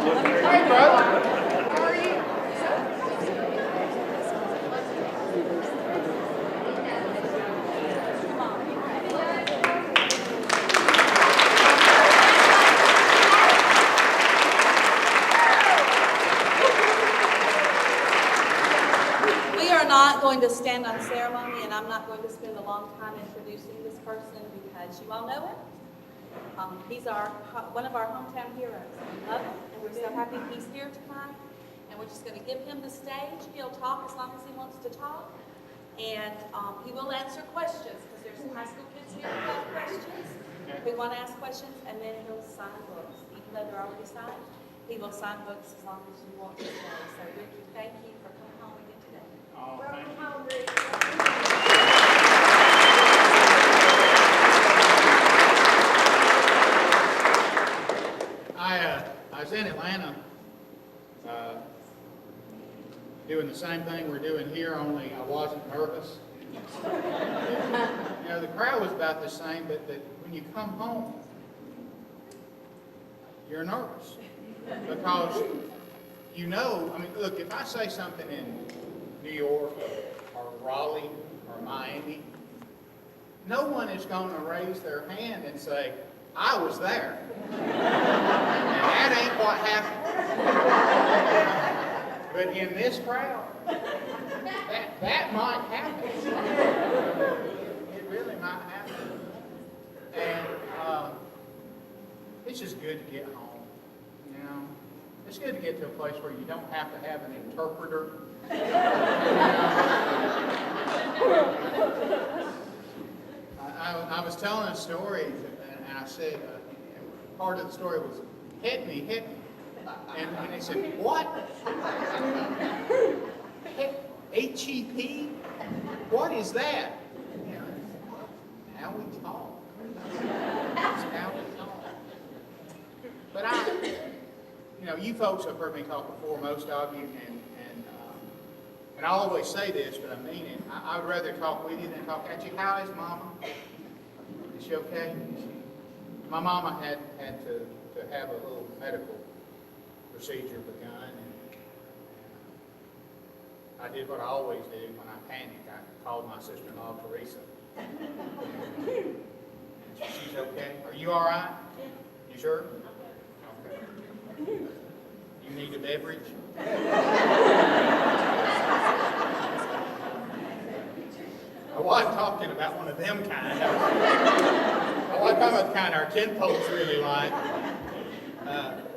Hey, brother. How are you? We are not going to stand on ceremony, and I'm not going to spend a long time introducing this person because you all know him. He's one of our hometown heroes. We love him, and we're so happy he's here tonight. And we're just going to give him the stage. He'll talk as long as he wants to talk, and he will answer questions because there's some high school kids here who have questions. We want to ask questions, and then he'll sign books, even though they're already signed. He will sign books as long as you want to stay. So, Ricky, thank you for coming home again today. Welcome home, Rick. I was in Atlanta doing the same thing we're doing here, only I wasn't nervous. You know, the crowd was about the same, but when you come home, you're nervous. Because you know, I mean, look, if I say something in New York or Raleigh or Miami, no one is going to raise their hand and say, I was there. And that ain't what happened. But in this crowd, that might happen. It really might happen. And it's just good to get home, you know. It's good to get to a place where you don't have to have an interpreter. I was telling a story, and I said, part of the story was, hit me. And they said, what? H-E-P? What is that? You know, how we talk. That's how we talk. But you folks have heard me talk before, most of you, and I always say this, but I mean it. I would rather talk with you than talk at you. How is Mama? Is she okay? My mama had to have a little medical procedure begun, and I did what I always do when I panic. I called my sister-in-law, Teresa. She's okay. Are you all right? You sure? Okay. You need a beverage? I wasn't talking about one of them kind. I wasn't talking about the kind our kinfolks really like.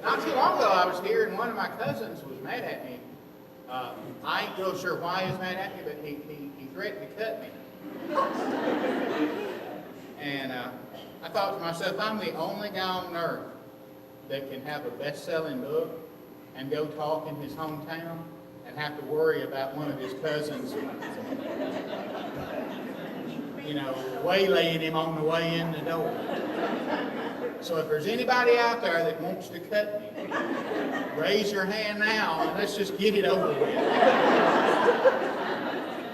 Not too long ago, I was here, and one of my cousins was mad at me. I ain't real sure why he was mad at me, but he threatened to cut me. And I thought to myself, I'm the only guy on earth that can have a best-selling book and go talk in his hometown and have to worry about one of his cousins, waylaying him on the way in the door. So if there's anybody out there that wants to cut me, raise your hand now and let's just get it over with.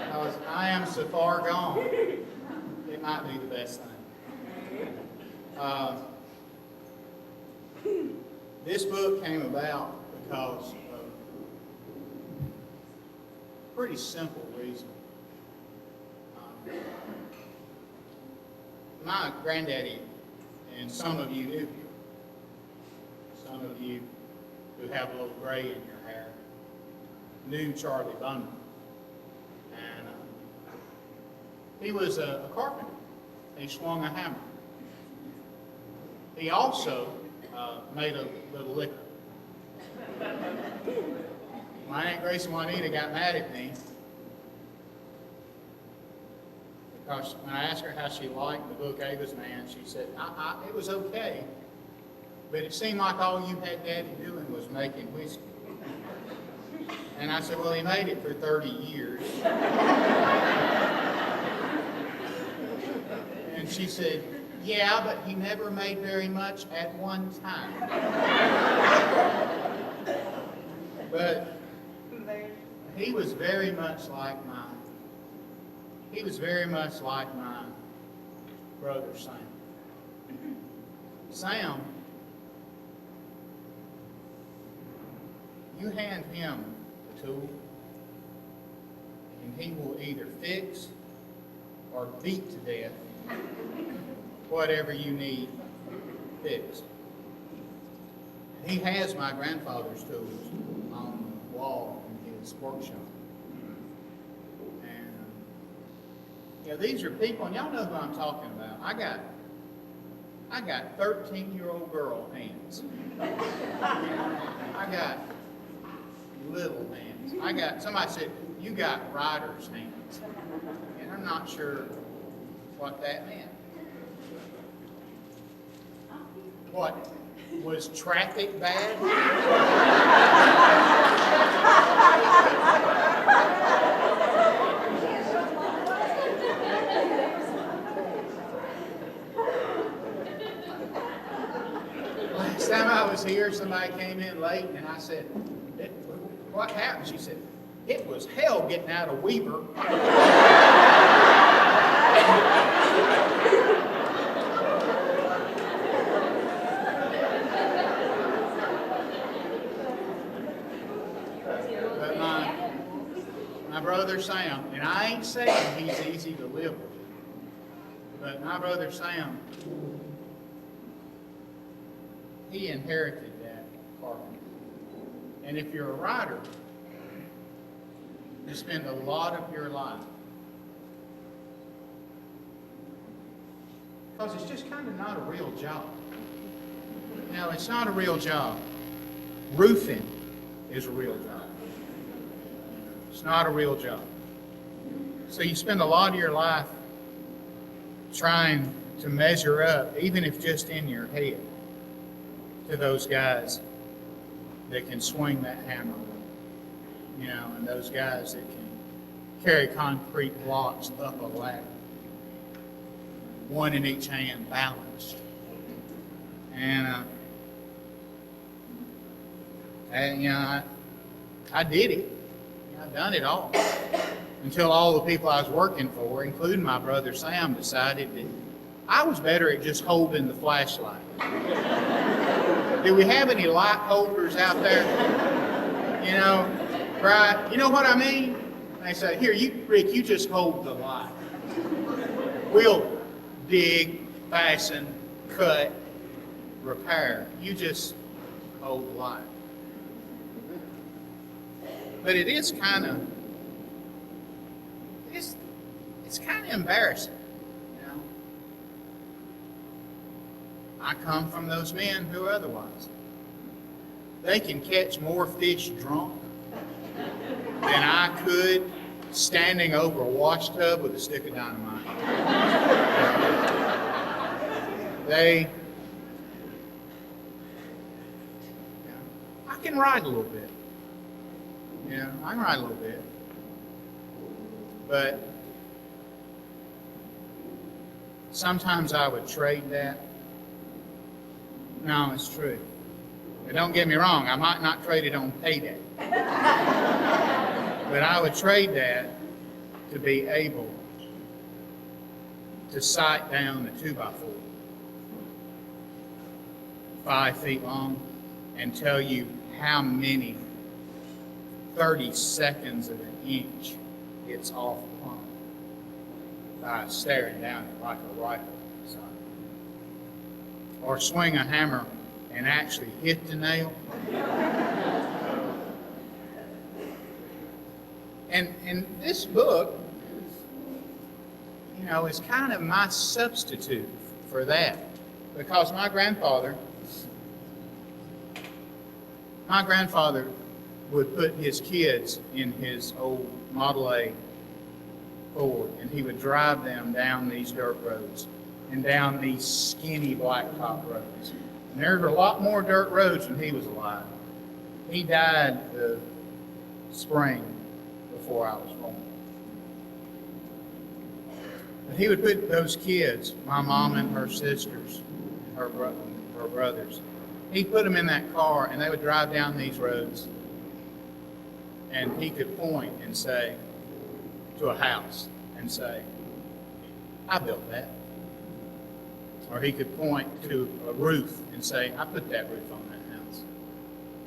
Because I am so far gone, it might be the best thing. This book came about because of a pretty simple reason. My granddaddy, and some of you do, some of you who have a little gray in your hair, knew Charlie Bundy. And he was a carpenter. He swung a hammer. He also made a little liquor. My Aunt Grace and Juanita got mad at me because when I asked her how she liked the book Ava's Man, she said, it was okay, but it seemed like all you had Daddy doing was making whiskey. And I said, well, he made it for 30 years. And she said, yeah, but he never made very much at one time. But he was very much like my brother Sam. Sam you hand him the tool, and he will either fix or beat to death whatever you need fixed. He has my grandfather's tools on the wall in his workshop. And these are people, and y'all know who I'm talking about. I got 13-year-old girl hands. I got little hands. Somebody said, you got rider's hands. And I'm not sure what that meant. What? Was traffic bad? Last time I was here, somebody came in late, and I said, what happened? She said, it was hell getting out of Weaver. But my brother Sam, and I ain't saying he's easy to live with, but my brother Sam, he inherited that carpentry. And if you're a writer, you spend a lot of your life, because it's just kind of not a real job. No, it's not a real job. Roofing is a real job. It's not a real job. So you spend a lot of your life trying to measure up, even if just in your head, to those guys that can swing that hammer, and those guys that can carry concrete blocks up a ladder, one in each hand, balanced. And I did it. I've done it all until all the people I was working for, including my brother Sam, decided that I was better at just holding the flashlight. Do we have any light holders out there? Right? You know what I mean? They say, here, Rick, you just hold the light. We'll dig, fasten, cut, repair. You just hold the light. But it is kind of, it's kind of embarrassing, I come from those men who are otherwise. They can catch more fish drunk than I could standing over a wash tub with a stick of dynamite. I can ride a little bit. I can ride a little bit. But sometimes I would trade that. No, it's true. But don't get me wrong, I might not trade it on payday. But I would trade that to be able to sight down the 2x4, 5 feet long, and tell you how many 30/2 of an inch it's off the plumb by staring down it like a rifle. Or swing a hammer and actually hit the nail. And this book, is kind of my substitute for that. Because my grandfather would put his kids in his old Model A Ford, and he would drive them down these dirt roads and down these skinny blacktop roads. And there were a lot more dirt roads when he was alive. He died the spring before I was born. But he would put those kids, my mom and her sisters, her brothers, he'd put them in that car, and they would drive down these roads, and he could point and say to a house and say, I built that. Or he could point to a roof and say, I put that roof on that house.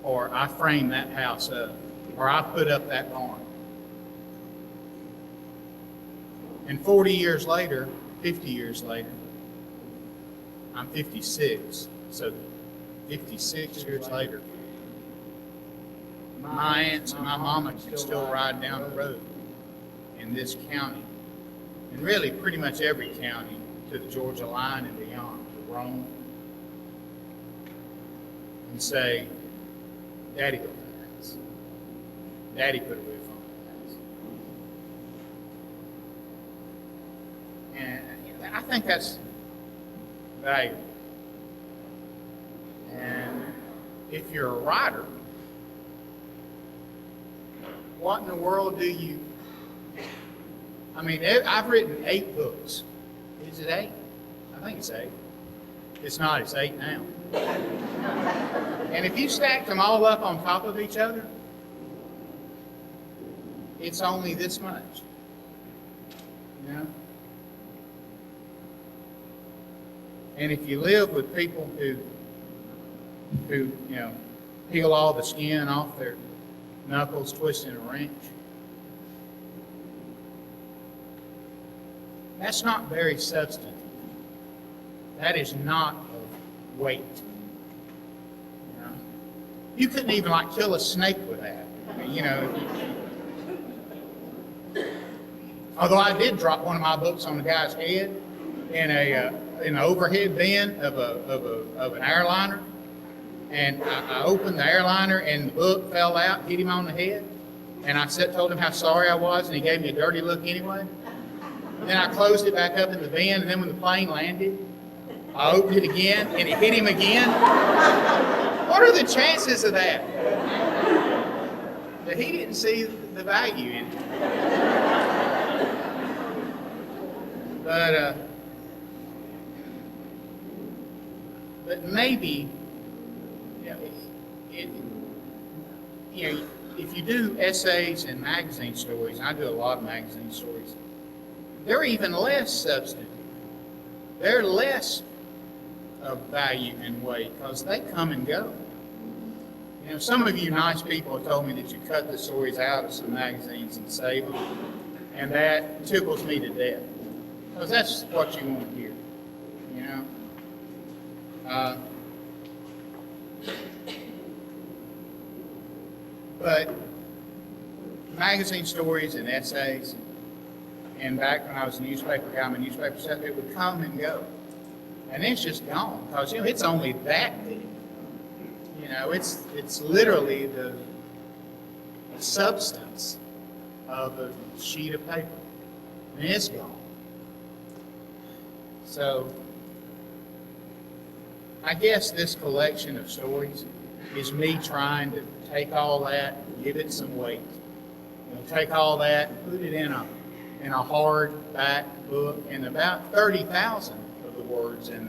or I framed that house up, or I put up that barn. And 40 years later, 50 years later, I'm 56, so 56 years later, my aunts and my mama can still ride down the road in this county, and really pretty much every county to the Georgia line and beyond, to Rome, and say, Daddy built that house. Daddy put a roof on that house. And I think that's valuable. And if you're a writer, what in the world do you... I mean, I've written 8 books. Is it 8? I think it's 8. It's not, it's 8 now. And if you stack them all up on top of each other, it's only this much. You know? And if you live with people who peel all the skin off their knuckles twisting a wrench, that's not very substantive. That is not of weight. You know? You couldn't even kill a snake with that. You know. Although I did drop one of my books on the guy's head in an overhead bin of an airliner, and I opened the airliner and the book fell out, hit him on the head, and I told him how sorry I was, and he gave me a dirty look anyway. And then I closed it back up in the bin, and then when the plane landed, I opened it again, and it hit him again. What are the chances of that? That he didn't see the value in it. But maybe, if you do essays and magazine stories, and I do a lot of magazine stories, they're even less substantive. They're less of value and weight because they come and go. You know, some of you nice people have told me that you cut the stories out of some magazines and save them, and that tickles me to death because that's what you want to hear. You know. But magazine stories and essays, and back when I was a newspaper guy, my newspaper stuff, it would come and go. And it's just gone because, it's only that big. It's literally the substance of a sheet of paper. And it's gone. So, I guess this collection of stories is me trying to take all that, give it some weight. Take all that and put it in a hardback book, and about 30,000 of the words in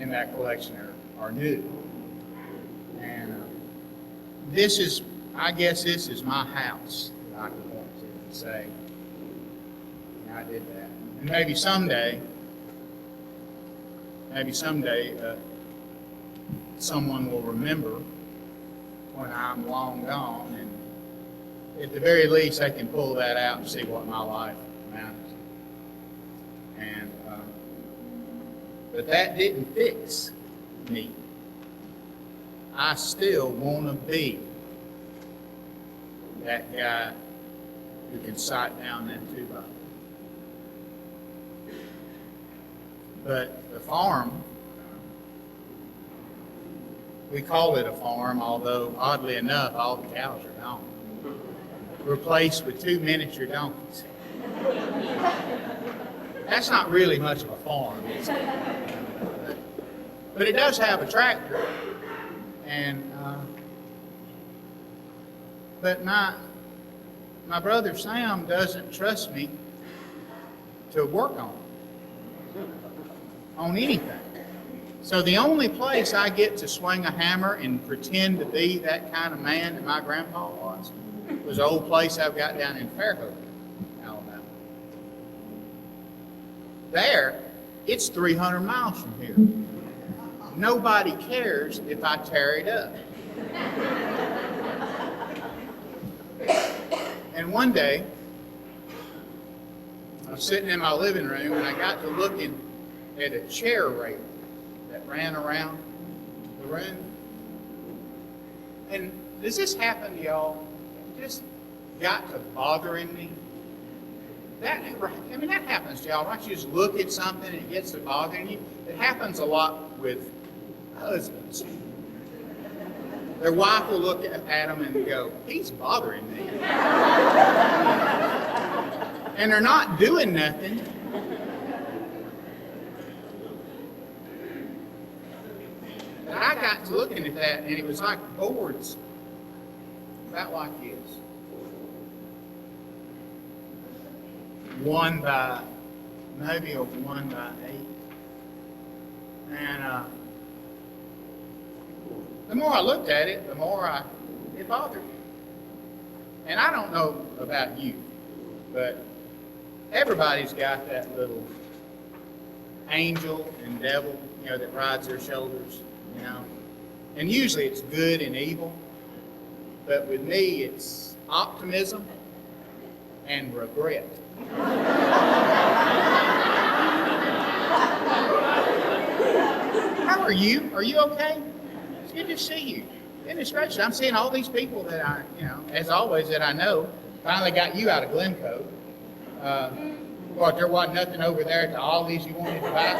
that collection are new. And I guess this is my house that I could want to say, I did that. And maybe someday, someone will remember when I'm long gone, and at the very least, they can pull that out and see what my life amounted to. And but that didn't fix me. I still want to be that guy who can sight down that 2x. But the farm, we call it a farm, although oddly enough, all the cows are gone. Replaced with 2 miniature donkeys. That's not really much of a farm, is it? But it does have a tractor. And but my brother Sam doesn't trust me to work on anything. So the only place I get to swing a hammer and pretend to be that kind of man that my grandpa was an old place I've got down in Fairhope, Alabama. There, it's 300 miles from here. nobody cares if I tear it up. And one day, I was sitting in my living room and I got to looking at a chair rail that ran around the room. And does this happen to y'all? It just got to bothering me. That happens to y'all. Once you just look at something and it gets to bothering you, it happens a lot with husbands. Their wife will look at them and go, he's bothering me. And they're not doing nothing. But I got to looking at that, and it was like boards, about like this. One by 8. And the more I looked at it, the more it bothered me. And I don't know about you, but everybody's got that little angel and devil, that rides their shoulders, And usually it's good and evil. But with me, it's optimism and regret. How are you? Are you okay? It's good to see you. Goodness gracious, I'm seeing all these people that I, as always, that I know. Finally got you out of Glencoe. What, there wasn't nothing over there at the Ollie's you wanted to buy?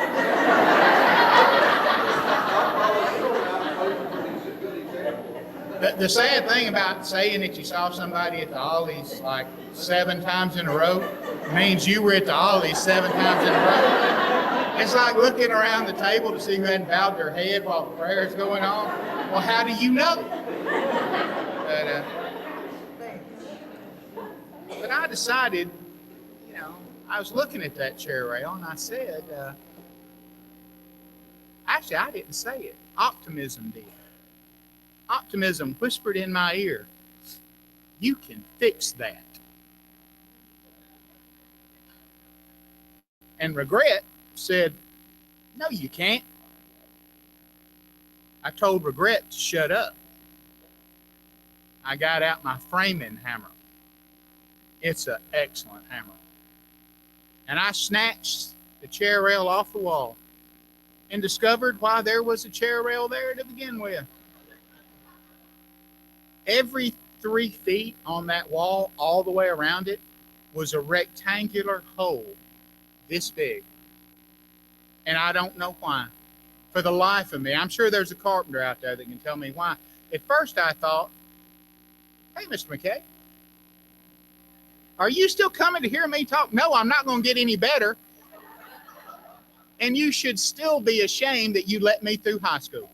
The sad thing about saying that you saw somebody at the Ollie's like 7 times in a row means you were at the Ollie's 7 times in a row. It's like looking around the table to see who hadn't bowed their head while the prayer is going on. Well, how do you know? But I decided, I was looking at that chair rail and I said, actually, I didn't say it. Optimism did. Optimism whispered in my ear, you can fix that. And regret said, no, you can't. I told regret to shut up. I got out my framing hammer. It's an excellent hammer. And I snatched the chair rail off the wall and discovered why there was a chair rail there to begin with. Every 3 feet on that wall, all the way around it, was a rectangular hole this big. And I don't know why. For the life of me, I'm sure there's a carpenter out there that can tell me why. At first I thought, hey, Mr. McKay, are you still coming to hear me talk? No, I'm not going to get any better. And you should still be ashamed that you let me through high school.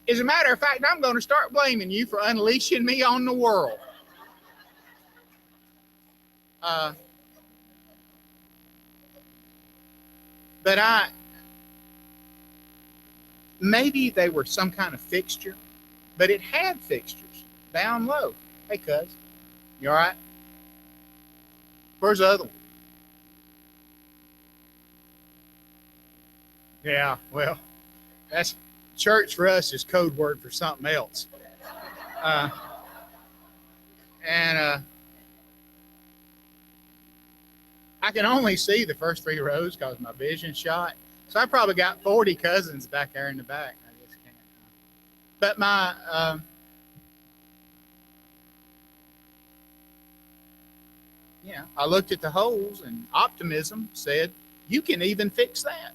As a matter of fact, I'm going to start blaming you for unleashing me on the world. But maybe they were some kind of fixture, but it had fixtures down low. Hey, cuz, you all right? Where's the other one? Yeah, well, that's church for us is code word for something else. I can only see the first 3 rows because my vision's shot. So I probably got 40 cousins back there in the back. I just can't. But I looked at the holes, and optimism said, you can even fix that.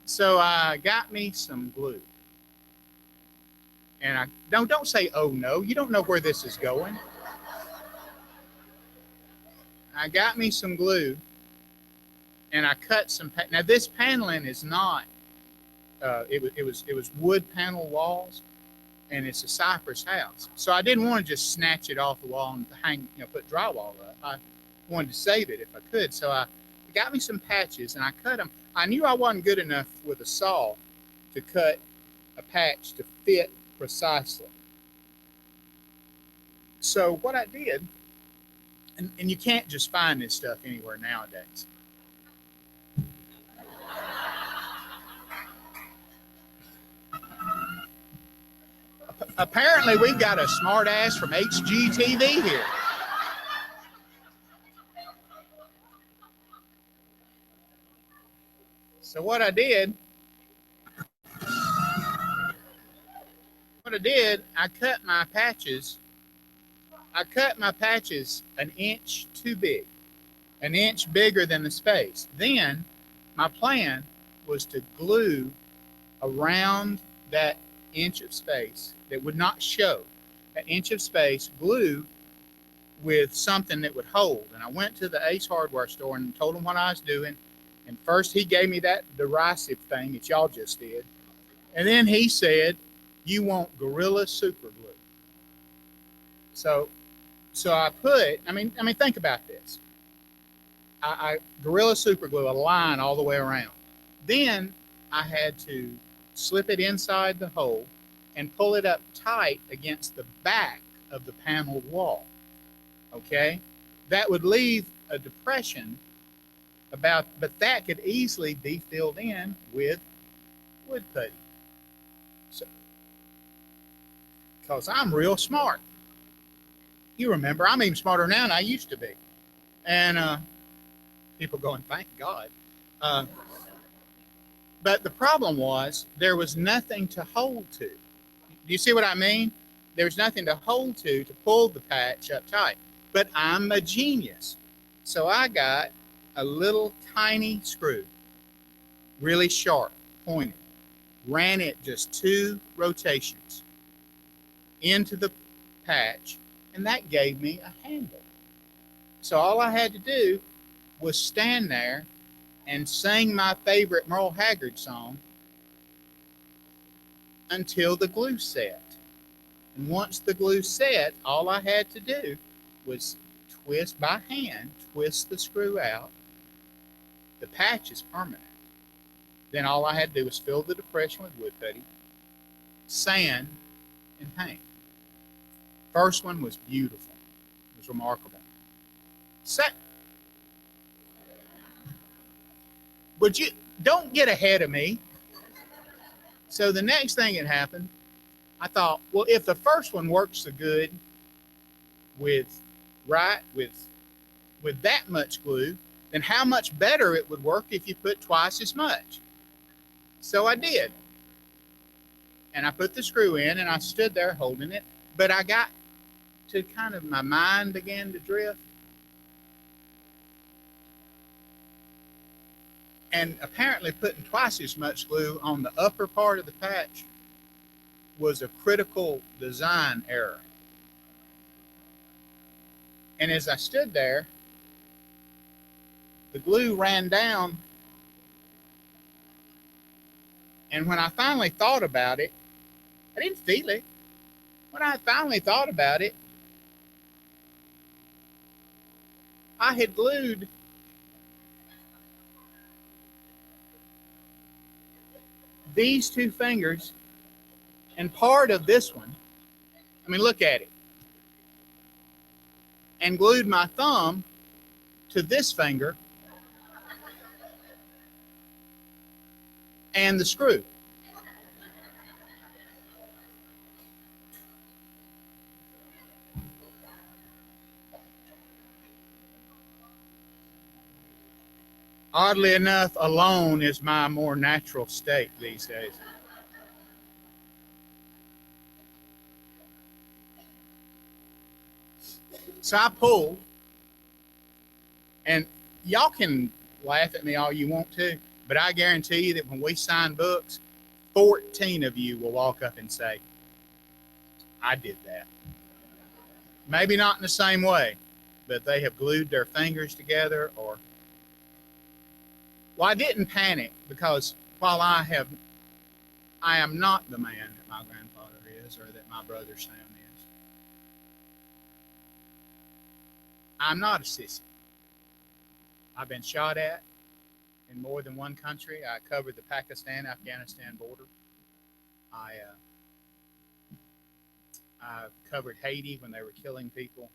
So I got me some glue. And don't say, oh no, you don't know where this is going. I got me some glue, and I cut some. Now this paneling is not. It was wood panel walls, and it's a cypress house. So I didn't want to just snatch it off the wall and hang, put drywall up. I wanted to save it if I could. So I got me some patches, and I cut them. I knew I wasn't good enough with a saw to cut a patch to fit precisely. So what I did, and you can't just find this stuff anywhere nowadays. Apparently, we got a smart ass from HGTV here. So what I did, I cut my patches. I cut my patches an inch too big, an inch bigger than the space. Then my plan was to glue around that inch of space that would not show, that inch of space, glue with something that would hold. And I went to the Ace Hardware store and told him what I was doing. And first he gave me that derisive thing that y'all just did. And then he said, you want Gorilla Super Glue. So I put, I mean, think about this. I Gorilla Super Glue a line all the way around. Then I had to slip it inside the hole and pull it up tight against the back of the paneled wall. Okay? That would leave a depression but that could easily be filled in with wood putty. So, because I'm real smart. You remember, I'm even smarter now than I used to be. And people going, thank God. But the problem was there was nothing to hold to. Do you see what I mean? There's nothing to hold to pull the patch up tight. But I'm a genius. So I got a little tiny screw, really sharp, pointed, ran it just 2 rotations into the patch, and that gave me a handle. So all I had to do was stand there and sing my favorite Merle Haggard song until the glue set. And once the glue set, all I had to do was twist by hand, twist the screw out. The patch is permanent. Then all I had to do was fill the depression with wood putty, sand, and paint. First one was beautiful. It was remarkable. But you don't get ahead of me. So the next thing that happened, I thought, well, if the first one works so good with that much glue, then how much better it would work if you put twice as much. So I did. And I put the screw in and I stood there holding it, but I got to kind of, my mind began to drift. And apparently putting twice as much glue on the upper part of the patch was a critical design error. And as I stood there, the glue ran down. And when I finally thought about it, I didn't feel it. When I finally thought about it, I had glued these 2 fingers and part of this one. I mean, look at it. And glued my thumb to this finger and the screw. Oddly enough, alone is my more natural state these days. So I pulled, and y'all can laugh at me all you want to, but I guarantee you that when we sign books, 14 of you will walk up and say, I did that. Maybe not in the same way, but they have glued their fingers together or... Well, I didn't panic because while I am not the man that my grandfather is or that my brother Sam is. I'm not a sissy. I've been shot at in more than one country. I covered the Pakistan-Afghanistan border. I covered Haiti when they were killing people.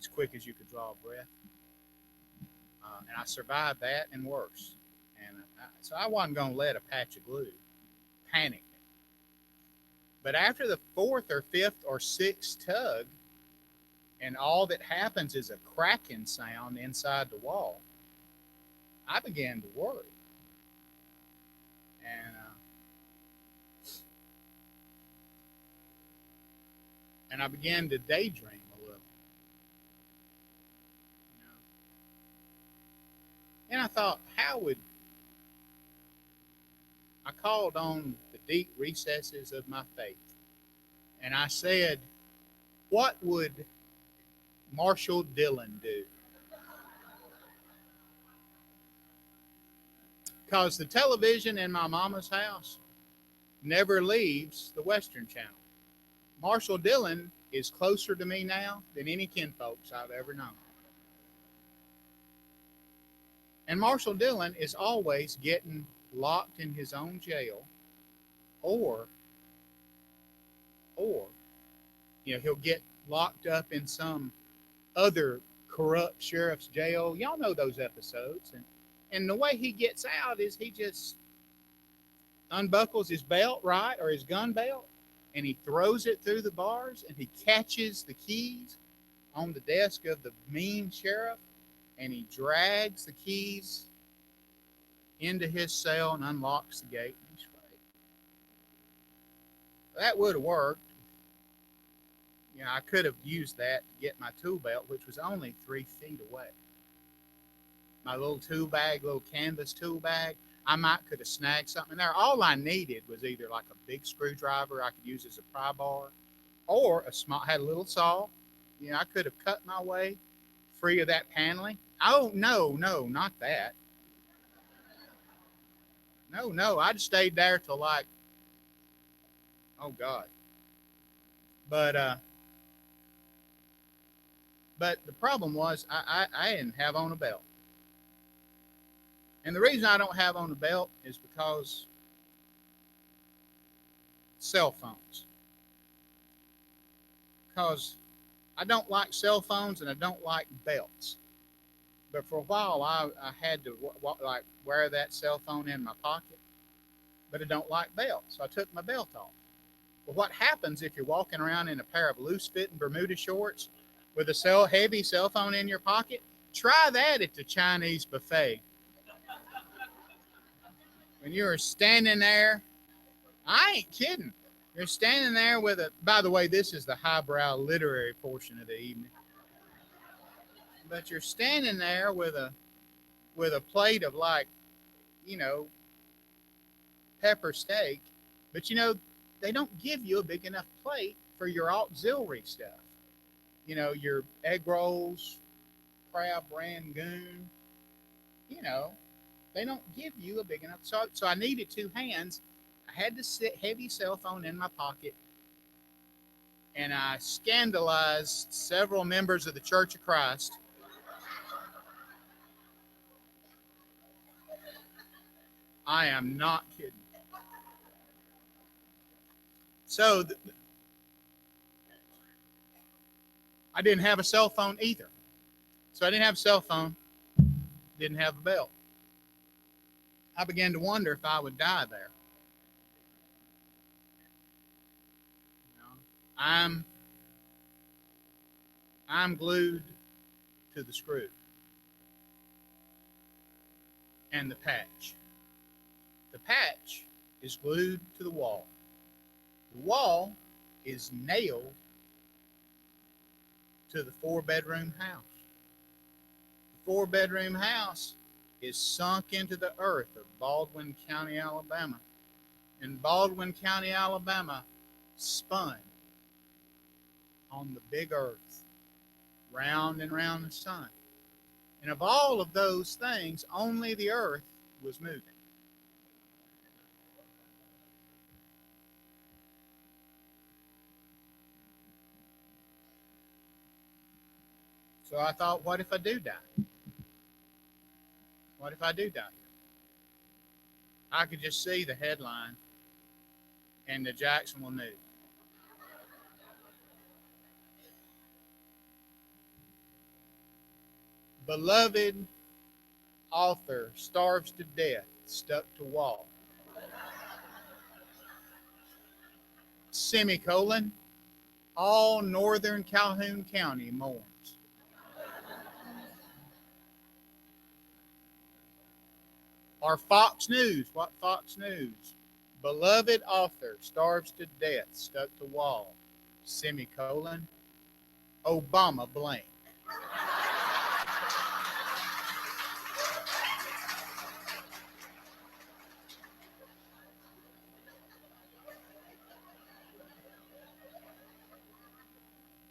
as quick as you could draw a breath. And I survived that and worse. And so I wasn't going to let a patch of glue panic me. But after the fourth or fifth or sixth tug, and all that happens is a cracking sound inside the wall, I began to worry. And I began to daydream a little. You know? And I thought, I called on the deep recesses of my faith. And I said, what would Marshall Dillon do? Because the television in my mama's house never leaves the Western Channel. Marshall Dillon is closer to me now than any kinfolks I've ever known. And Marshall Dillon is always getting locked in his own jail, or he'll get locked up in some other corrupt sheriff's jail. Y'all know those episodes. And the way he gets out is he just unbuckles his belt, right, or his gun belt, and he throws it through the bars, and he catches the keys on the desk of the mean sheriff, and he drags the keys into his cell and unlocks the gate, and he's free. That would have worked. You know, I could have used that to get my tool belt, which was only 3 feet away. My little tool bag, little canvas tool bag, I could have snagged something there. All I needed was either like a big screwdriver I could use as a pry bar, or had a little saw. You know, I could have cut my way free of that paneling. Oh, no, not that. No, I'd stayed there till like, oh God. But the problem was I didn't have on a belt. And the reason I don't have on a belt is because cell phones. Because I don't like cell phones and I don't like belts. But for a while I had to wear that cell phone in my pocket. But I don't like belts, so I took my belt off. Well, what happens if you're walking around in a pair of loose-fitting Bermuda shorts with a heavy cell phone in your pocket? Try that at the Chinese buffet. When you're standing there, I ain't kidding. You're standing there with by the way, this is the highbrow literary portion of the evening. But you're standing there with a plate of pepper steak, but they don't give you a big enough plate for your auxiliary stuff. Your egg rolls, crab rangoon, they don't give you a big enough. So I needed 2 hands. I had this heavy cell phone in my pocket, and I scandalized several members of the Church of Christ. I am not kidding. So I didn't have a cell phone either. So I didn't have a cell phone, didn't have a belt. I began to wonder if I would die there. I'm glued to the screw and the patch. The patch is glued to the wall. The wall is nailed to the 4-bedroom house. The 4-bedroom house is sunk into the earth of Baldwin County, Alabama. And Baldwin County, Alabama spun on the big earth, round and round the sun. And of all of those things, only the earth was moving. So I thought, what if I do die? What if I do die? I could just see the headline in the Jacksonville News. Beloved author starves to death, stuck to wall. Semicolon, all northern Calhoun County mourns. Or Fox News, what Fox News? Beloved author starves to death, stuck to wall. Semicolon, Obama blank.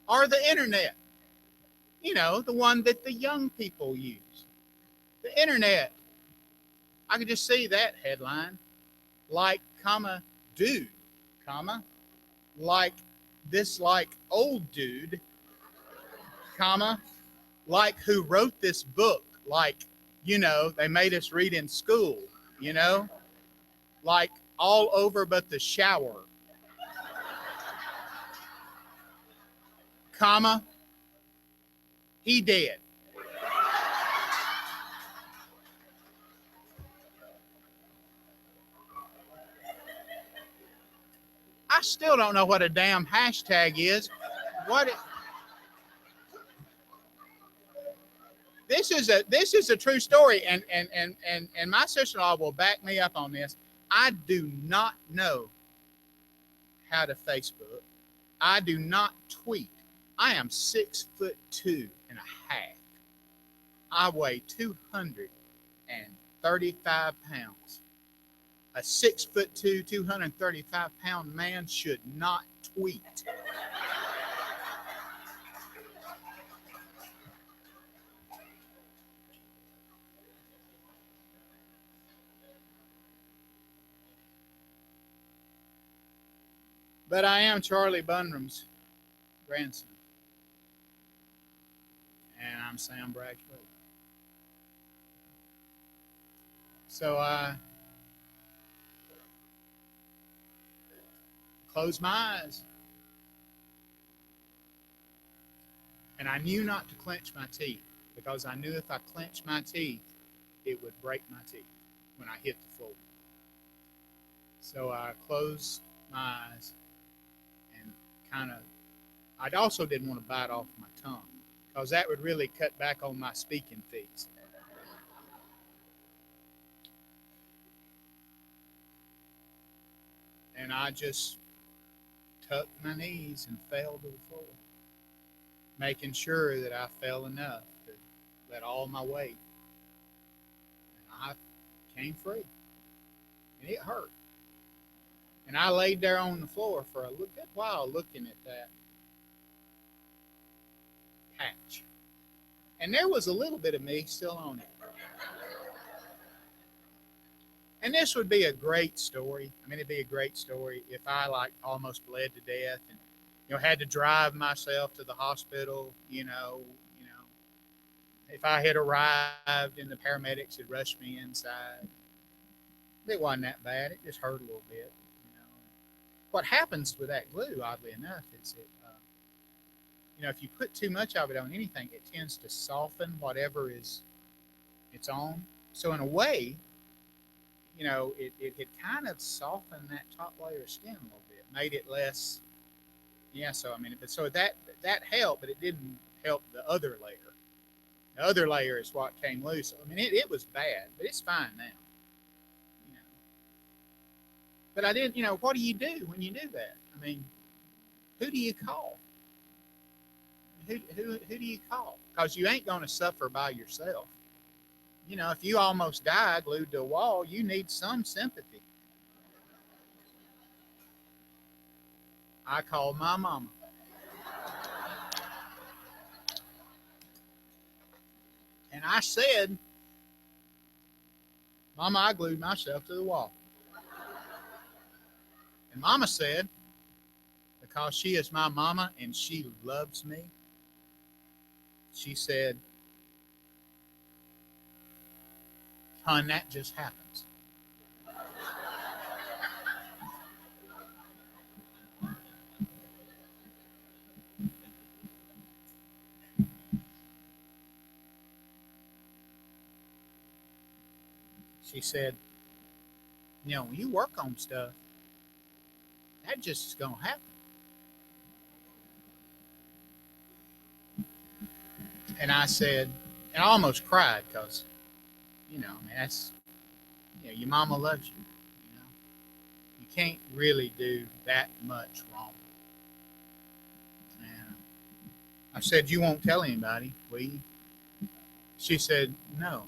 Or the internet, the one that the young people use. The internet, I could just see that headline, like, comma, dude, comma, like this, like, old dude, comma, like who wrote this book, like, they made us read in school, like all over but the shower, comma, he dead. I still don't know what a damn hashtag is. This is a true story, and my sister-in-law will back me up on this. I do not know how to Facebook. I do not tweet. I am 6'2.5". I weigh 235 pounds. A 6'2", 235-pound man should not tweet. But I am Charlie Bunram's grandson. And I'm Sam Bragg's brother. So I closed my eyes. And I knew not to clench my teeth, because I knew if I clenched my teeth, it would break my teeth when I hit the floor. So I closed my eyes and I also didn't want to bite off my tongue, because that would really cut back on my speaking fees. And I just tucked my knees and fell to the floor, making sure that I fell enough to let all my weight. And I came free. And it hurt. And I laid there on the floor for a good while looking at that patch. And there was a little bit of me still on it. And this would be a great story. I mean, it'd be a great story if I almost bled to death and had to drive myself to the hospital. If I had arrived and the paramedics had rushed me inside. It wasn't that bad. It just hurt a little bit. What happens with that glue, oddly enough, is that if you put too much of it on anything, it tends to soften whatever it's on. So in a way, it kind of softened that top layer of skin a little bit, made it less. Yeah, so that helped, but it didn't help the other layer. The other layer is what came loose. It was bad, but it's fine now. But I didn't. What do you do when you do that? Who do you call? Who do you call? Because you ain't going to suffer by yourself. If you almost die glued to a wall, you need some sympathy. I called my mama. And I said, Mama, I glued myself to the wall. And Mama said, because she is my mama and she loves me, she said, hon, that just happens. said, when you work on stuff, that just is going to happen. And I said, and I almost cried because, that's, your mama loves you. You can't really do that much wrong. And I said, you won't tell anybody, will you? She said, no.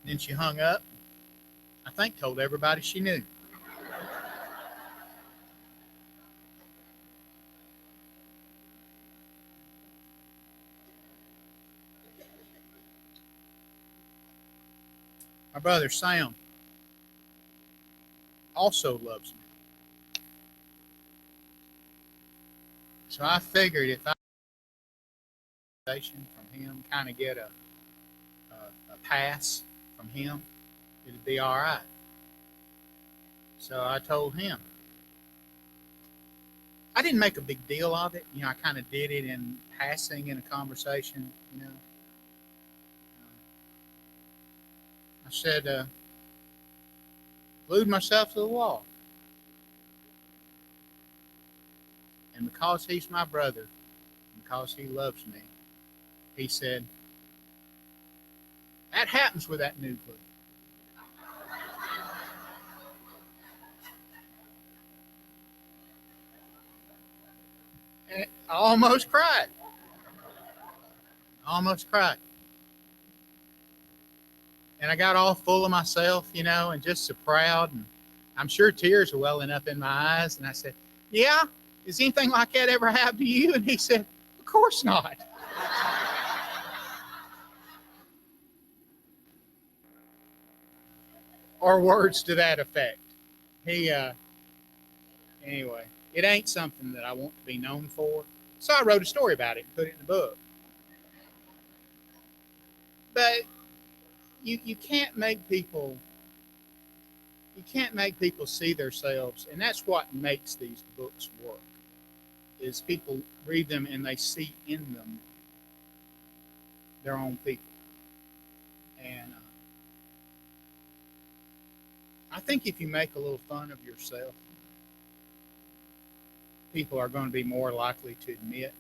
Then she hung up. I think told everybody she knew. My brother Sam also loves me. So I figured if I from him, kind of get a pass from him, it'd be all right. So I told him. I didn't make a big deal of it. I kind of did it in passing in a conversation, I said, glued myself to the wall. And because he's my brother, because he loves me, he said, that happens with that new glue. And I almost cried. And I got all full of myself, and just so proud. And I'm sure tears were welling up in my eyes. And I said, yeah, has anything like that ever happened to you? And he said, of course not. Or words to that effect. Anyway, it ain't something that I want to be known for. So I wrote a story about it and put it in the book. But you can't make people see themselves, and that's what makes these books work. Is people read them and they see in them their own people. And I think if you make a little fun of yourself, people are going to be more likely to admit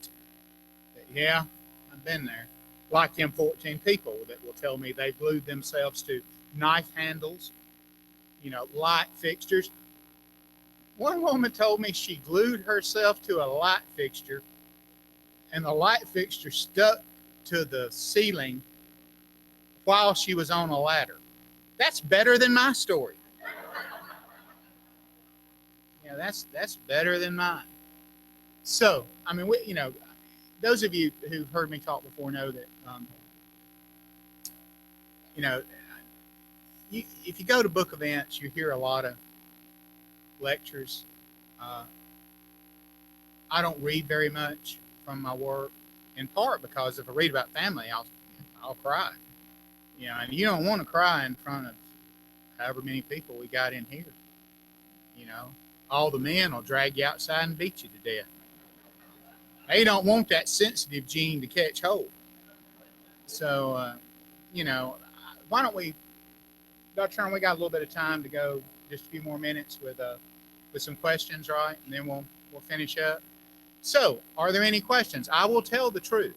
that, yeah, I've been there. Like them 14 people that will tell me they glued themselves to knife handles, light fixtures. One woman told me she glued herself to a light fixture and the light fixture stuck to the ceiling while she was on a ladder. That's better than my story. That's better than mine. So, those of you who've heard me talk before know that, if you go to book events, you hear a lot of lectures. I don't read very much from my work, in part because if I read about family, I'll cry. And you don't want to cry in front of however many people we got in here. All the men will drag you outside and beat you to death. They don't want that sensitive gene to catch hold. So, why don't we, Dr. Turner, we got a little bit of time to go, just a few more minutes with some questions, right? And then we'll finish up. So, are there any questions? I will tell the truth.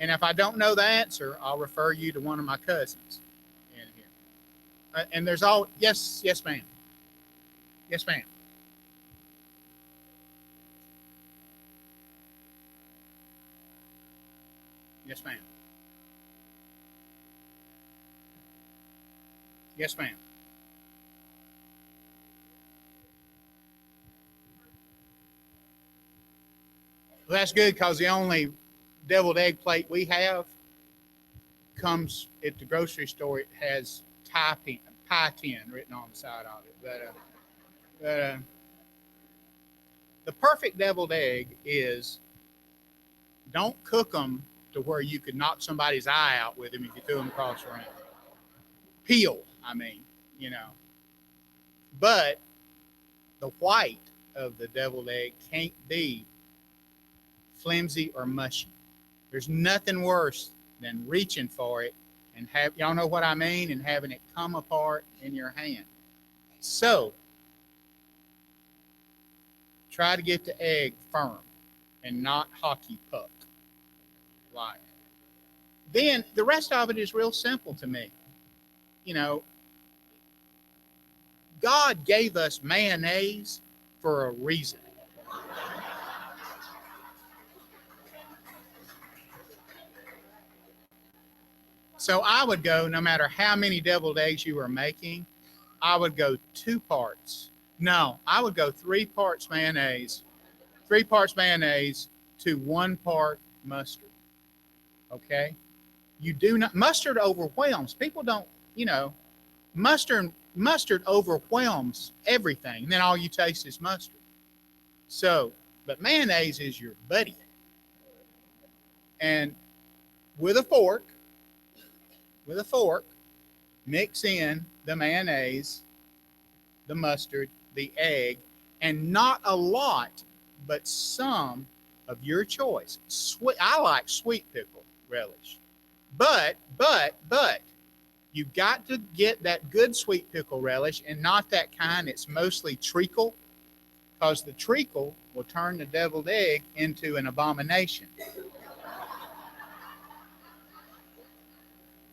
And if I don't know the answer, I'll refer you to one of my cousins in here. And there's yes, ma'am. Yes, ma'am. Yes, ma'am. Yes, ma'am. Well, that's good because the only deviled egg plate we have comes at the grocery store. It has pie tin written on the side of it. But the perfect deviled egg is don't cook them to where you could knock somebody's eye out with them if you threw them across the room. Peeled, But the white of the deviled egg can't be flimsy or mushy. There's nothing worse than reaching for it and y'all know what I mean, and having it come apart in your hand. So try to get the egg firm and not hockey puck like. Then the rest of it is real simple to me. You know, God gave us mayonnaise for a reason. So I would go, no matter how many deviled eggs you were making, I would go 2 parts. No, I would go 3 parts mayonnaise, 3 parts mayonnaise to 1 part mustard. Okay? You do not, mustard overwhelms. People don't, mustard overwhelms everything. And then all you taste is mustard. So, but mayonnaise is your buddy. And with a fork, mix in the mayonnaise, the mustard, the egg, and not a lot, but some of your choice. I like sweet pickle relish. But, you've got to get that good sweet pickle relish and not that kind that's mostly treacle, because the treacle will turn the deviled egg into an abomination.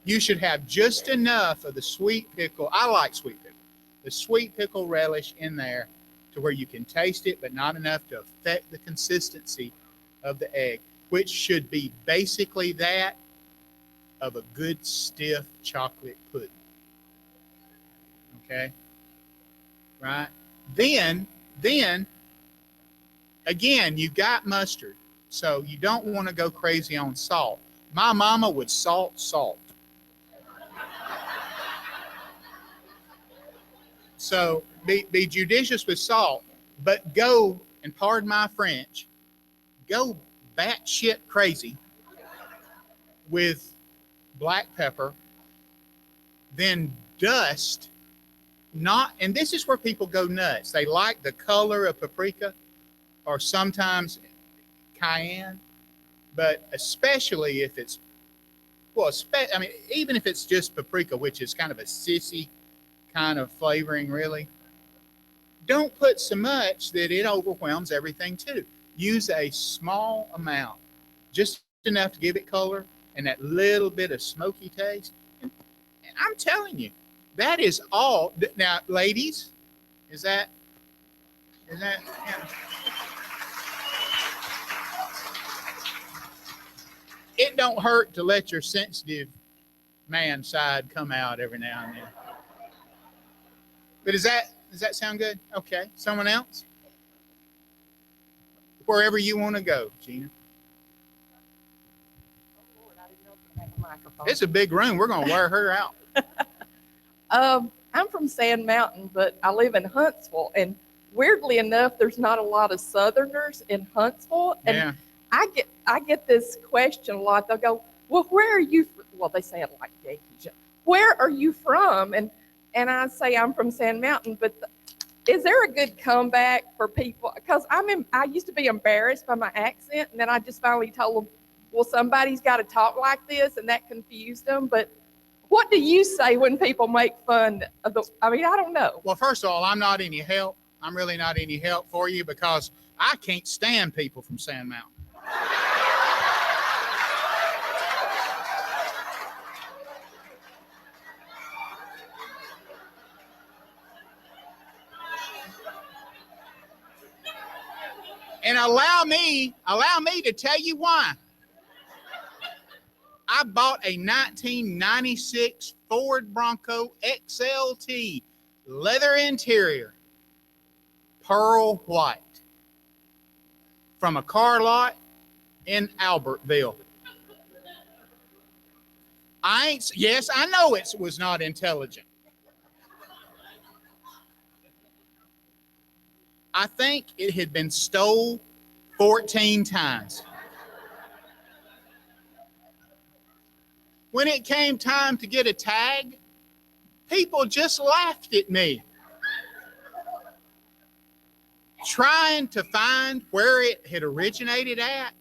You should have just enough of the sweet pickle. I like sweet pickle. The sweet pickle relish in there to where you can taste it, but not enough to affect the consistency of the egg, which should be basically that of a good stiff chocolate pudding. Okay? Right? Then, again, you got mustard, so you don't want to go crazy on salt. My mama would salt. So be judicious with salt, but go, and pardon my French, go batshit crazy with black pepper, then dust, and this is where people go nuts. They like the color of paprika or sometimes cayenne, but especially if it's, even if it's just paprika, which is kind of a sissy kind of flavoring, really, don't put so much that it overwhelms everything too. Use a small amount, just enough to give it color and that little bit of smoky taste. And I'm telling you, that is all. Now, ladies, is that? Yeah. It don't hurt to let your sensitive man side come out every now and then. But does that sound good? Okay. Someone else? Wherever you want to go, Gina. It's a big room. We're going to wear her out. I'm from Sand Mountain, but I live in Huntsville. And weirdly enough, there's not a lot of Southerners in Huntsville. And Yeah. I get this question a lot. They'll go, well, where are you from? Well, they say it like Yankees. Where are you from? And I say I'm from Sand Mountain, but is there a good comeback for people? Because I used to be embarrassed by my accent, and then I just finally told them, well, somebody's got to talk like this, and that confused them. But what do you say when people make fun of I don't know. Well, first of all, I'm not any help. I'm really not any help for you because I can't stand people from Sand Mountain. And allow me to tell you why. I bought a 1996 Ford Bronco XLT, leather interior, pearl white, from a car lot in Albertville. Yes, I know it was not intelligent. I think it had been stole 14 times. When it came time to get a tag, people just laughed at me, trying to find where it had originated at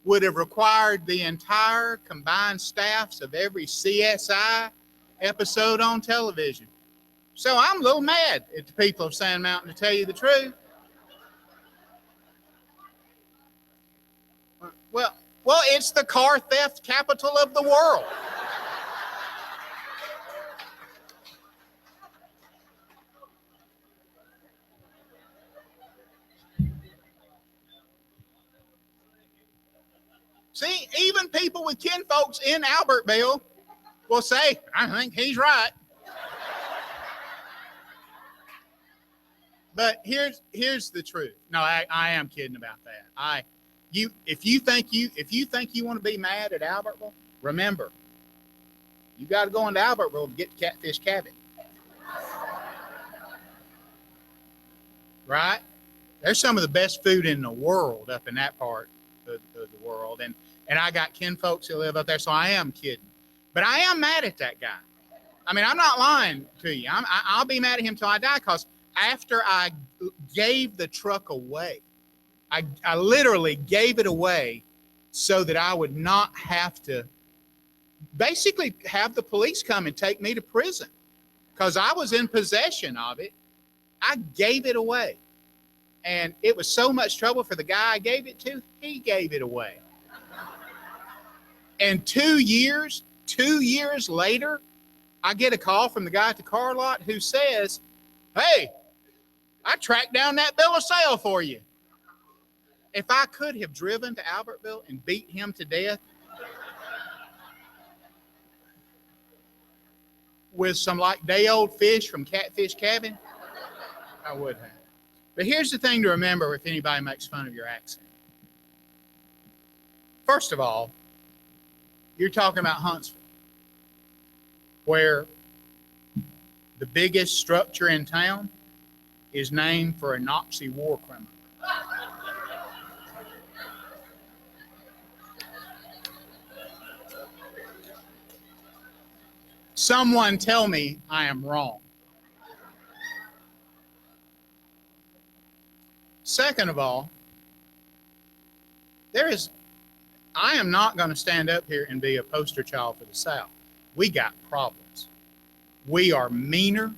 would have required the entire combined staffs of every CSI episode on television. So I'm a little mad at the people of Sand Mountain, to tell you the truth. Well, it's the car theft capital of the world. See, even people with kinfolks in Albertville will say, I think he's right. But here's the truth. No, I am kidding about that. If you think you want to be mad at Albertville, remember, you got to go into Albertville to get the Catfish Cabin. Right? There's some of the best food in the world up in that part of the world, and I got kinfolks who live up there, so I am kidding. But I am mad at that guy. I mean, I'm not lying to you. I'll be mad at him till I die, because after I gave the truck away, I literally gave it away so that I would not have to basically have the police come and take me to prison, because I was in possession of it. I gave it away. And it was so much trouble for the guy I gave it to, he gave it away. And 2 years later, I get a call from the guy at the car lot who says, hey, I tracked down that bill of sale for you. If I could have driven to Albertville and beat him to death with some like day-old fish from Catfish Cabin, I would have. But here's the thing to remember if anybody makes fun of your accent. First of all, you're talking about Huntsville, where the biggest structure in town is named for a Nazi war criminal. Someone tell me I am wrong. Second of all, I am not going to stand up here and be a poster child for the South. We got problems. We are meaner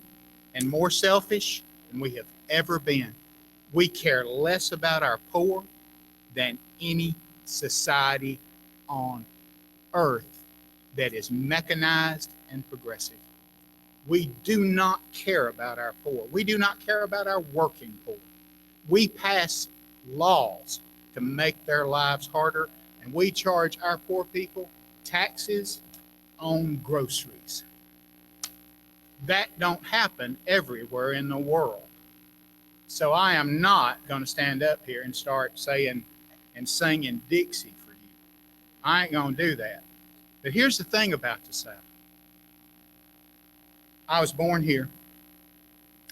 and more selfish than we have ever been. We care less about our poor than any society on earth that is mechanized and progressive. We do not care about our poor. We do not care about our working poor. We pass laws to make their lives harder, and we charge our poor people taxes on groceries. That don't happen everywhere in the world. So I am not going to stand up here and start saying and singing Dixie for you. I ain't going to do that. But here's the thing about the South. I was born here.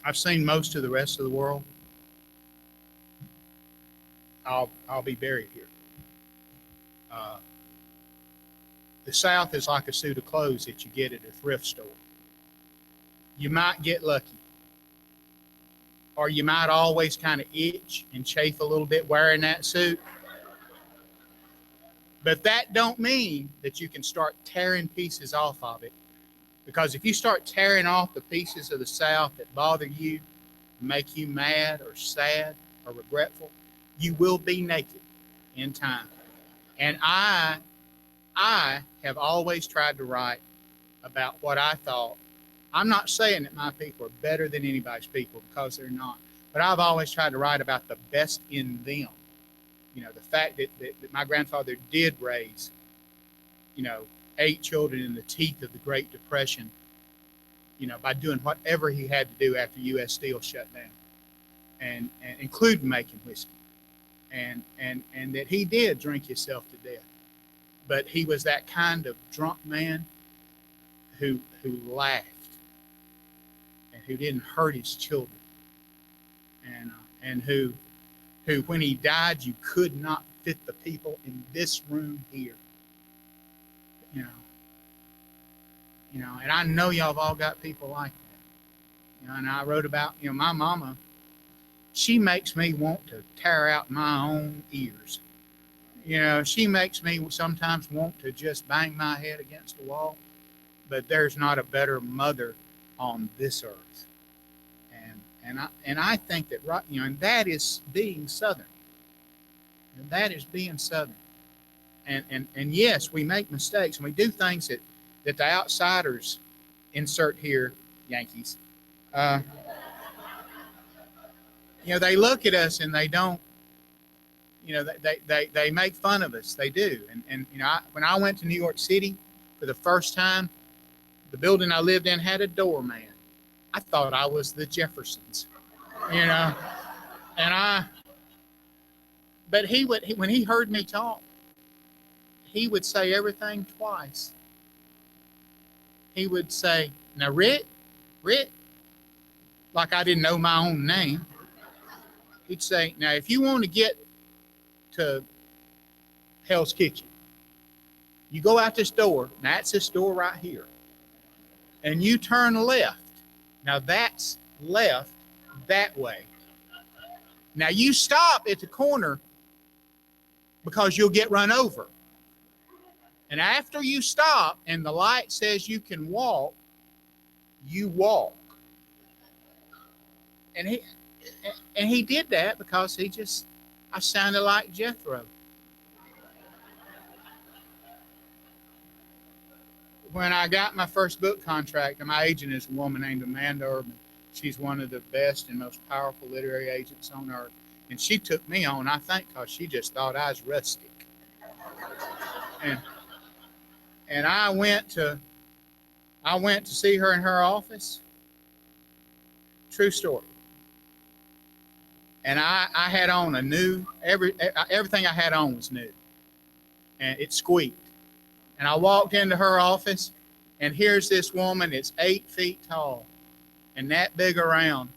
I've seen most of the rest of the world. I'll be buried here. The South is like a suit of clothes that you get at a thrift store. You might get lucky, or you might always kind of itch and chafe a little bit wearing that suit. But that don't mean that you can start tearing pieces off of it, because if you start tearing off the pieces of the South that bother you, make you mad or sad or regretful, you will be naked in time. And I have always tried to write about what I thought. I'm not saying that my people are better than anybody's people, because they're not. But I've always tried to write about the best in them. You know, the fact that my grandfather did raise, 8 children in the teeth of the Great Depression, by doing whatever he had to do after U.S. Steel shut down, and including making whiskey. And that he did drink himself to death. But he was that kind of drunk man who laughed and who didn't hurt his children. And who when he died, you could not fit the people in this room here. And I know y'all have all got people like that. And I wrote about, my mama, she makes me want to tear out my own ears. You know, she makes me sometimes want to just bang my head against the wall, but there's not a better mother on this earth. And I think that, right, you know, and that is being Southern. And that is being Southern. And yes, we make mistakes and we do things that the outsiders, insert here, Yankees, you know, they look at us and they don't, you know, they make fun of us. They do. And you know, when I went to New York City for the first time, the building I lived in had a doorman. I thought I was the Jeffersons, you know, but when he heard me talk, he would say everything twice. He would say, now, Rick, like I didn't know my own name. He'd say, now, if you want to get to Hell's Kitchen, you go out this door, that's this door right here, and you turn left. Now, that's left that way. Now, you stop at the corner because you'll get run over. And after you stop and the light says you can walk, you walk. And he did that because I sounded like Jethro. When I got my first book contract, and my agent is a woman named Amanda Urban. She's one of the best and most powerful literary agents on earth. And she took me on, I think, because she just thought I was rustic. And I went to see her in her office. True story. And I had on a new, everything I had on was new. And it squeaked. And I walked into her office, and here's this woman that's 8 feet tall and that big around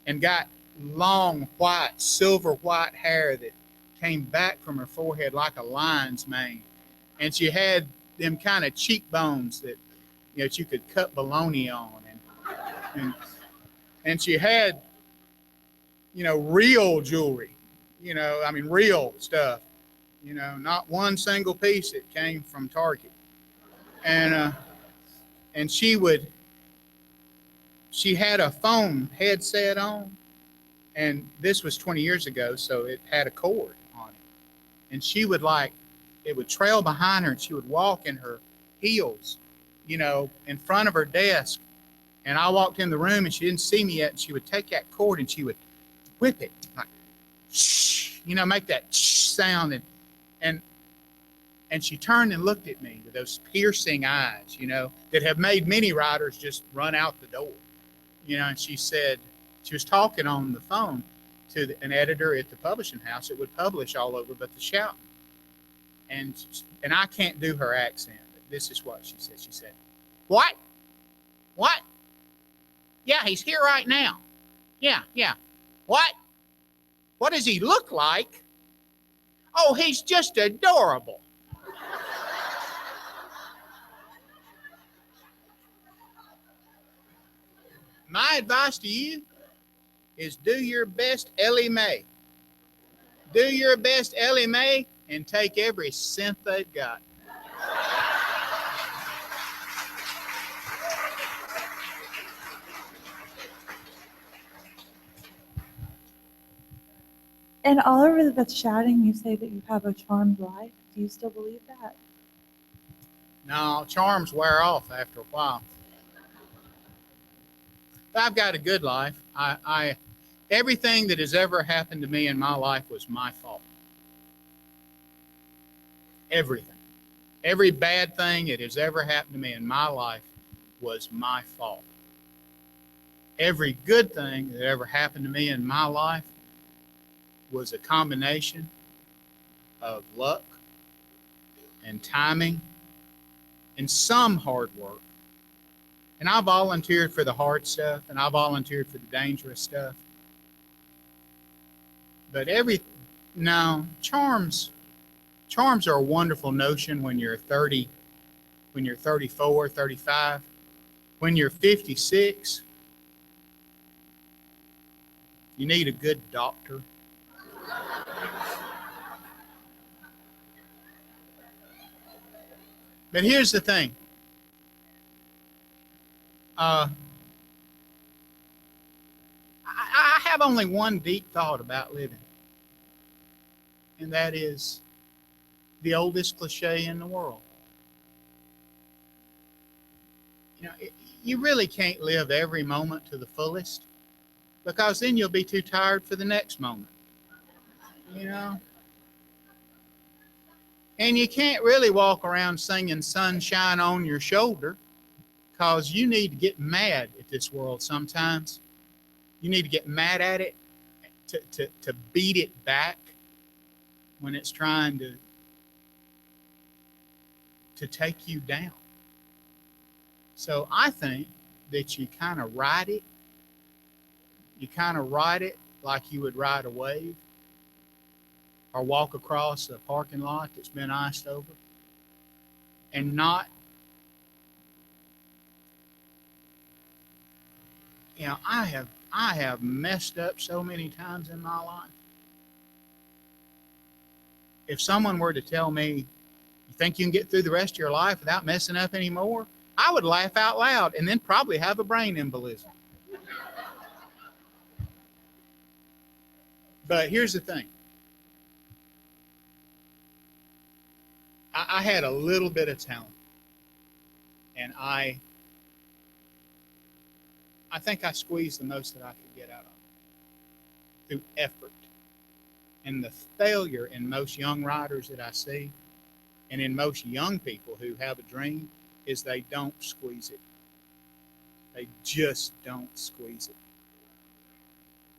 and got long white, silver white hair that came back from her forehead like a lion's mane. And she had them kind of cheekbones that, you know, that you could cut bologna on. And she had, you know, real jewelry, you know, I mean, real stuff, you know, not one single piece that came from Target. And she had a phone headset on, and this was 20 years ago, so it had a cord on it. And she would it would trail behind her, and she would walk in her heels, you know, in front of her desk. And I walked in the room, and she didn't see me yet, and she would take that cord and she would whip it, like, shh, you know, make that shh sound. And she turned and looked at me with those piercing eyes, you know, that have made many writers just run out the door, you know. And she said, she was talking on the phone to an editor at the publishing house that would publish All Over But the Shoutin. And I can't do her accent, but this is what she said. She said, What? Yeah, he's here right now. Yeah. What? What does he look like? Oh, he's just adorable. My advice to you is do your best, Ellie Mae. Do your best, Ellie Mae, and take every cent they've got. And all over the shouting, you say that you have a charmed life. Do you still believe that? No, charms wear off after a while. But I've got a good life. Everything that has ever happened to me in my life was my fault. Everything. Every bad thing that has ever happened to me in my life was my fault. Every good thing that ever happened to me in my life was a combination of luck and timing and some hard work. And I volunteered for the hard stuff, and I volunteered for the dangerous stuff. But charms are a wonderful notion when you're 30, when you're 34, 35. When you're 56, you need a good doctor. But here's the thing. I have only one deep thought about living, and that is the oldest cliche in the world. You know, you really can't live every moment to the fullest, because then you'll be too tired for the next moment. You know? And you can't really walk around singing sunshine on your shoulder, because you need to get mad at this world sometimes. You need to get mad at it to beat it back when it's trying to take you down. So I think that you kind of ride it. You kind of ride it like you would ride a wave, or walk across a parking lot that's been iced over, and not, you know, I have messed up so many times in my life. If someone were to tell me, you think you can get through the rest of your life without messing up anymore, I would laugh out loud and then probably have a brain embolism. But here's the thing. I had a little bit of talent, and I think I squeezed the most that I could get out of it through effort. And the failure in most young writers that I see, and in most young people who have a dream, is they don't squeeze it. They just don't squeeze it.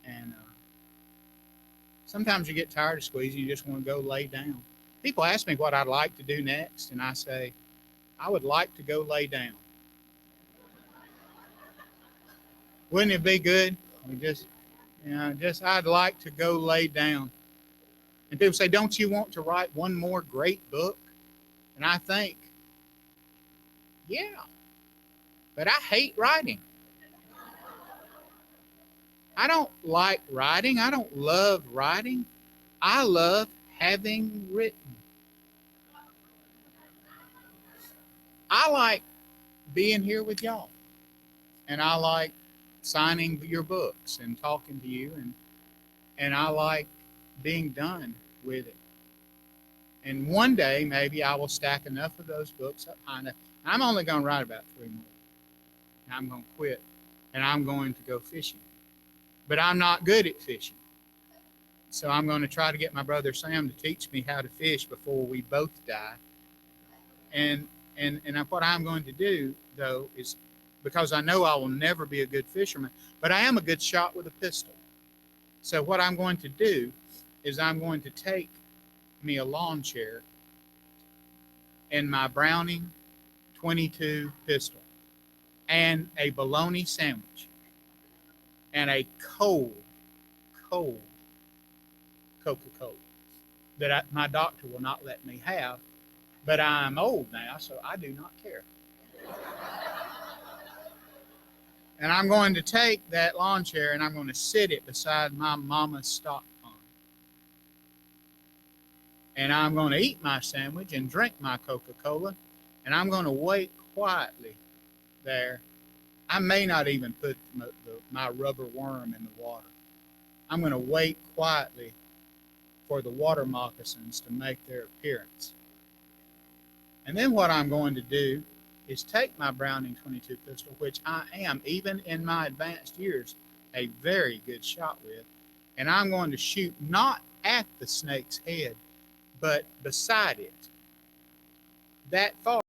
And sometimes you get tired of squeezing, you just want to go lay down. People ask me what I'd like to do next, and I say, I would like to go lay down. Wouldn't it be good? I'd like to go lay down. And people say, don't you want to write one more great book? And I think, yeah, but I hate writing. I don't like writing. I don't love writing. I love having written. I like being here with y'all. And I like signing your books and talking to you. And I like being done with it. And one day, maybe I will stack enough of those books up high enough. I'm only going to write about 3 more. And I'm going to quit. And I'm going to go fishing. But I'm not good at fishing. So I'm going to try to get my brother Sam to teach me how to fish before we both die. And what I'm going to do, though, is, because I know I will never be a good fisherman, but I am a good shot with a pistol. So what I'm going to do is I'm going to take me a lawn chair and my Browning .22 pistol and a bologna sandwich and a cold Coca-Cola that my doctor will not let me have, but I'm old now, so I do not care. And I'm going to take that lawn chair and I'm going to sit it beside my mama's stock pond. And I'm going to eat my sandwich and drink my Coca-Cola, and I'm going to wait quietly there. I may not even put my rubber worm in the water. I'm going to wait quietly for the water moccasins to make their appearance. And then what I'm going to do is take my Browning .22 pistol, which I am, even in my advanced years, a very good shot with, and I'm going to shoot not at the snake's head, but beside it, that far.